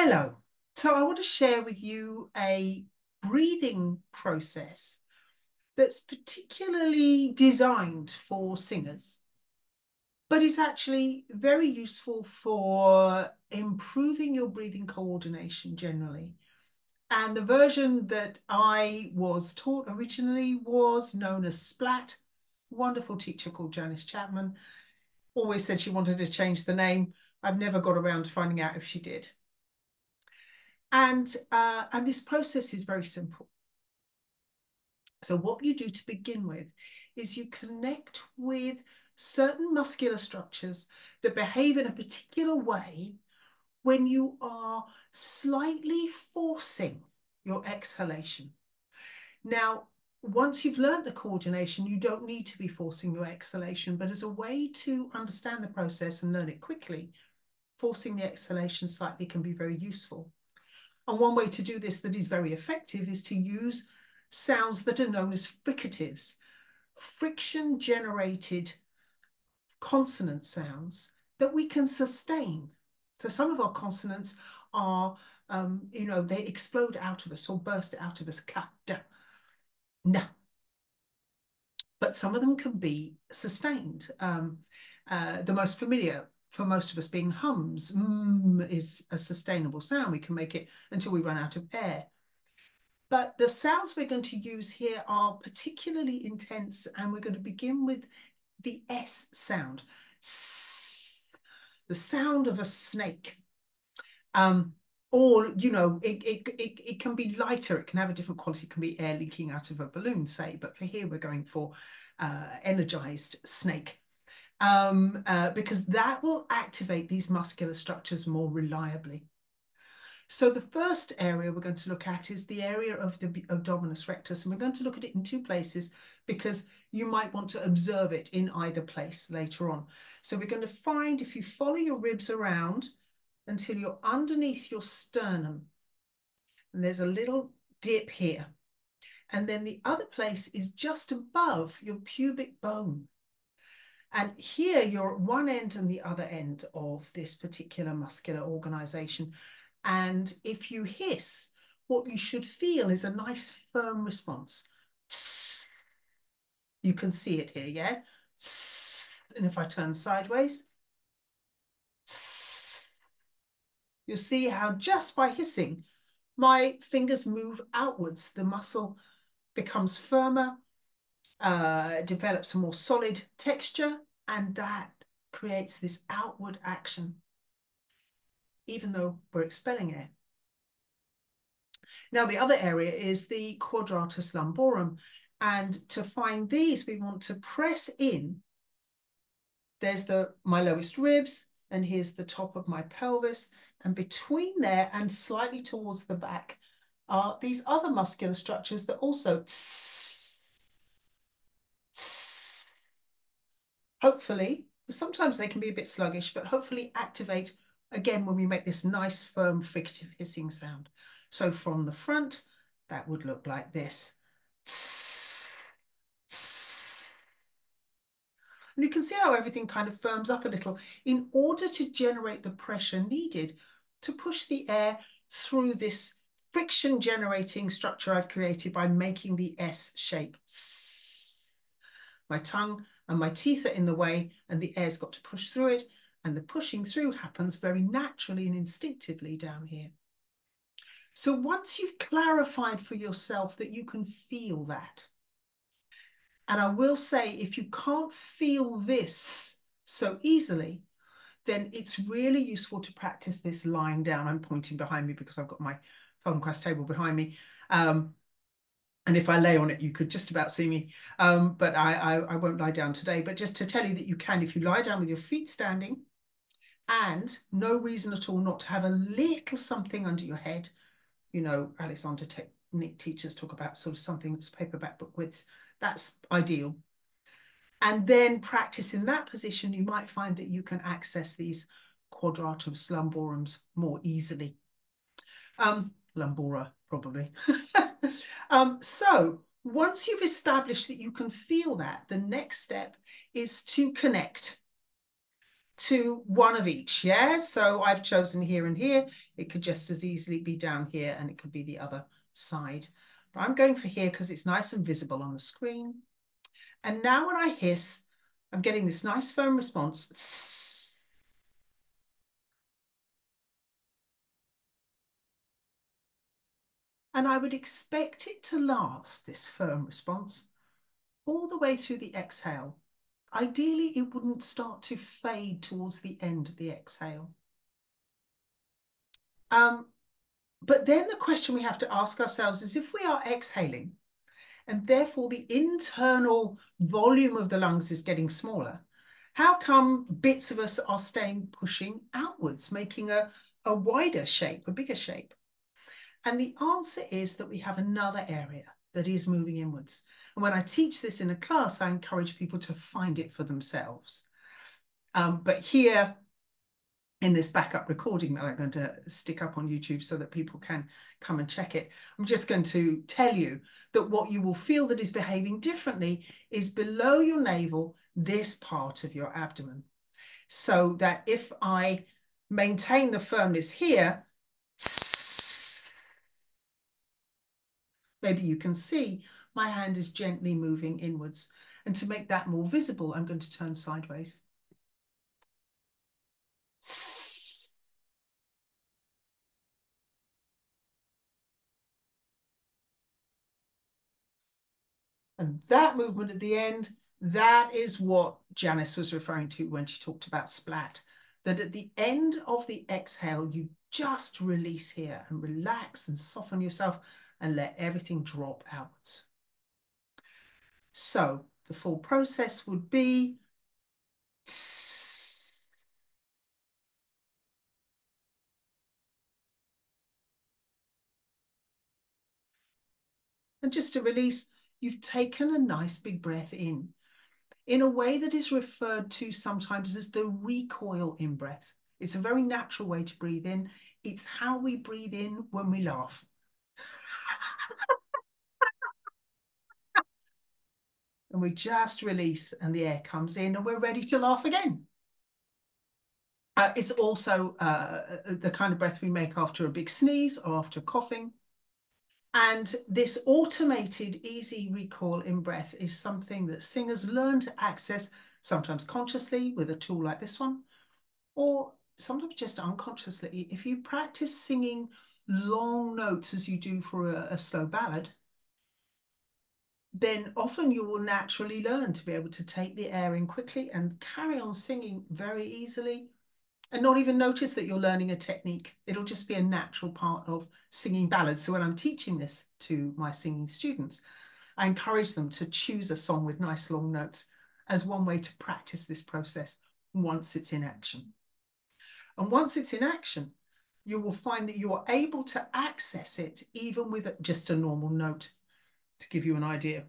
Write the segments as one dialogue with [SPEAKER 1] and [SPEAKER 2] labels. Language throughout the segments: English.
[SPEAKER 1] Hello. So I want to share with you a breathing process that's particularly designed for singers, but is actually very useful for improving your breathing coordination generally. And the version that I was taught originally was known as Splat. Wonderful teacher called Janice Chapman. Always said she wanted to change the name. I've never got around to finding out if she did. And this process is very simple. So what you do to begin with is you connect with certain muscular structures that behave in a particular way when you are slightly forcing your exhalation. Now, once you've learned the coordination, you don't need to be forcing your exhalation, but as a way to understand the process and learn it quickly, forcing the exhalation slightly can be very useful. And one way to do this that is very effective is to use sounds that are known as fricatives, friction-generated consonant sounds that we can sustain. So some of our consonants are, they explode out of us or burst out of us, ka, da, na. But some of them can be sustained. The most familiar for most of us being hums. Is a sustainable sound. We can make it until we run out of air. But the sounds we're going to use here are particularly intense, and we're going to begin with the S sound. The sound of a snake. Or, it can be lighter. It can have a different quality. It can be air leaking out of a balloon, say. But for here, we're going for energized snake. Because that will activate these muscular structures more reliably. So the first area we're going to look at is the area of the abdominis rectus, and we're going to look at it in two places because you might want to observe it in either place later on. So we're going to find, if you follow your ribs around until you're underneath your sternum, and there's a little dip here, and then the other place is just above your pubic bone. And here you're at one end and the other end of this particular muscular organization. And if you hiss, what you should feel is a nice firm response. You can see it here, yeah? And if I turn sideways, you'll see how just by hissing, my fingers move outwards. The muscle becomes firmer, develops a more solid texture, and that creates this outward action, even though we're expelling air. Now, the other area is the quadratus lumborum. And to find these, we want to press in. There's my lowest ribs, and here's the top of my pelvis. And between there and slightly towards the back are these other muscular structures that also hopefully, sometimes they can be a bit sluggish, but hopefully activate again when we make this nice, firm, fricative hissing sound. So from the front, that would look like this. And you can see how everything kind of firms up a little in order to generate the pressure needed to push the air through this friction generating structure I've created by making the S shape. My tongue and my teeth are in the way, and the air's got to push through it, and the pushing through happens very naturally and instinctively down here. So once you've clarified for yourself that you can feel that, and I will say, if you can't feel this so easily, then it's really useful to practice this lying down. I'm pointing behind me because I've got my Feldenkrais table behind me. And if I lay on it, you could just about see me. But I won't lie down today. But just to tell you that you can, if you lie down with your feet standing and no reason at all not to have a little something under your head. You know, Alexander technique teachers talk about sort of something that's paperback book width. That's ideal. And then practice in that position, you might find that you can access these quadratus lumborums more easily. Lumbora, probably. So once you've established that you can feel that, the next step is to connect. to one of each, yeah? So I've chosen here and here. It could just as easily be down here and it could be the other side. But I'm going for here because it's nice and visible on the screen. And now when I hiss, I'm getting this nice firm response. And I would expect it to last, this firm response, all the way through the exhale. Ideally, it wouldn't start to fade towards the end of the exhale. But then the question we have to ask ourselves is, if we are exhaling and therefore the internal volume of the lungs is getting smaller, how come bits of us are staying pushing outwards, making a wider shape, a bigger shape? And the answer is that we have another area that is moving inwards. And when I teach this in a class, I encourage people to find it for themselves. But here, in this backup recording that I'm going to stick up on YouTube so that people can come and check it, I'm just going to tell you that what you will feel that is behaving differently is below your navel, this part of your abdomen. So that if I maintain the firmness here, maybe you can see my hand is gently moving inwards. And to make that more visible, I'm going to turn sideways. And that movement at the end, that is what Janice was referring to when she talked about splat. That at the end of the exhale, you just release here and relax and soften yourself and let everything drop outwards. So the full process would be and just to release, you've taken a nice big breath in a way that is referred to sometimes as the recoil in breath. It's a very natural way to breathe in. It's how we breathe in when we laugh. And we just release and the air comes in and we're ready to laugh again. It's also the kind of breath we make after a big sneeze or after coughing. And this automated, easy recoil in breath is something that singers learn to access, sometimes consciously with a tool like this one, or sometimes just unconsciously. If you practice singing long notes as you do for a slow ballad, then often you will naturally learn to be able to take the air in quickly and carry on singing very easily and not even notice that you're learning a technique. It'll just be a natural part of singing ballads. So when I'm teaching this to my singing students, I encourage them to choose a song with nice long notes as one way to practice this process once it's in action. And once it's in action, you will find that you are able to access it even with just a normal note. To give you an idea.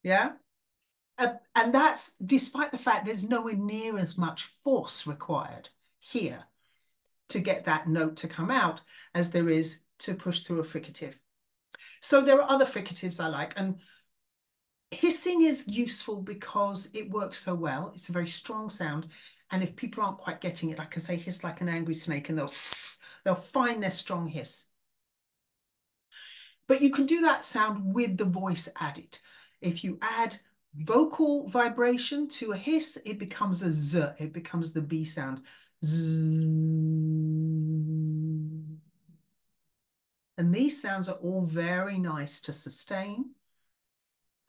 [SPEAKER 1] Yeah. And that's despite the fact there's nowhere near as much force required here to get that note to come out as there is to push through a fricative. So there are other fricatives I like, and hissing is useful because it works so well. It's a very strong sound. And if people aren't quite getting it, I can say hiss like an angry snake and they'll find their strong hiss. But you can do that sound with the voice added. If you add vocal vibration to a hiss, it becomes a z, it becomes the B sound. Z. And these sounds are all very nice to sustain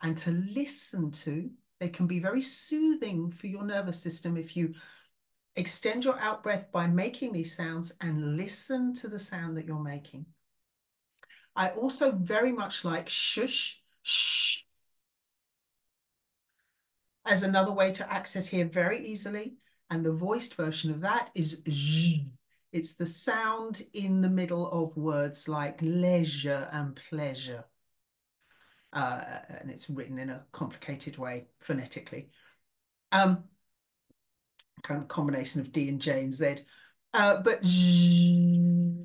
[SPEAKER 1] and to listen to. They can be very soothing for your nervous system if you extend your out breath by making these sounds and listen to the sound that you're making. I also very much like shush, shh, as another way to access here very easily. And the voiced version of that is zh. It's the sound in the middle of words like leisure and pleasure. And it's written in a complicated way phonetically. Kind of combination of D and J and Z. But zh.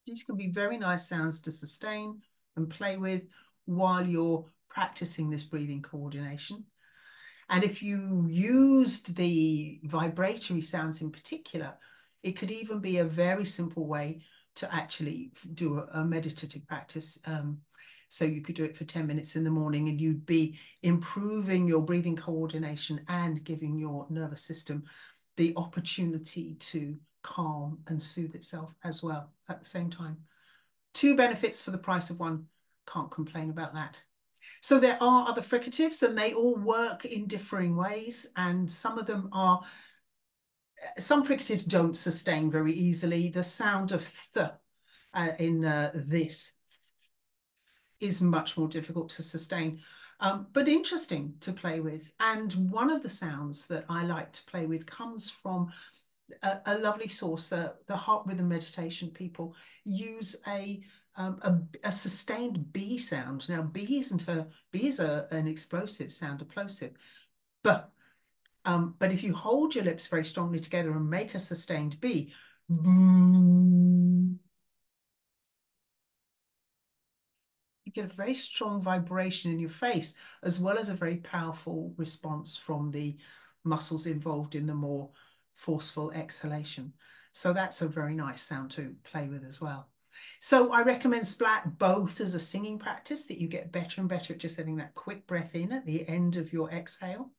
[SPEAKER 1] These can be very nice sounds to sustain and play with while you're practicing this breathing coordination. And if you used the vibratory sounds in particular, it could even be a very simple way to actually do a meditative practice. So you could do it for 10 minutes in the morning and you'd be improving your breathing coordination and giving your nervous system the opportunity to calm and soothe itself as well at the same time. Two benefits for the price of one. Can't complain about that. So there are other fricatives and they all work in differing ways, and some of them are, some fricatives don't sustain very easily. The sound of th in this is much more difficult to sustain, but interesting to play with. And one of the sounds that I like to play with comes from a lovely source. The heart rhythm meditation people use a sustained B sound. Now, B is an explosive sound, a plosive, but if you hold your lips very strongly together and make a sustained B, you get a very strong vibration in your face, as well as a very powerful response from the muscles involved in the more forceful exhalation. So that's a very nice sound to play with as well. So I recommend Splat both as a singing practice, that you get better and better at just letting that quick breath in at the end of your exhale,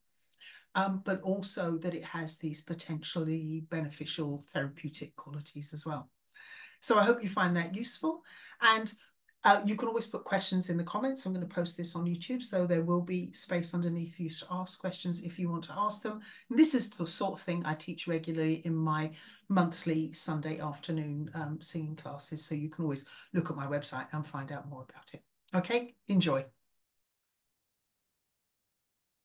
[SPEAKER 1] but also that it has these potentially beneficial therapeutic qualities as well. So I hope you find that useful. And you can always put questions in the comments. I'm going to post this on YouTube, so there will be space underneath for you to ask questions if you want to ask them. And this is the sort of thing I teach regularly in my monthly Sunday afternoon singing classes. So you can always look at my website and find out more about it. Okay, enjoy.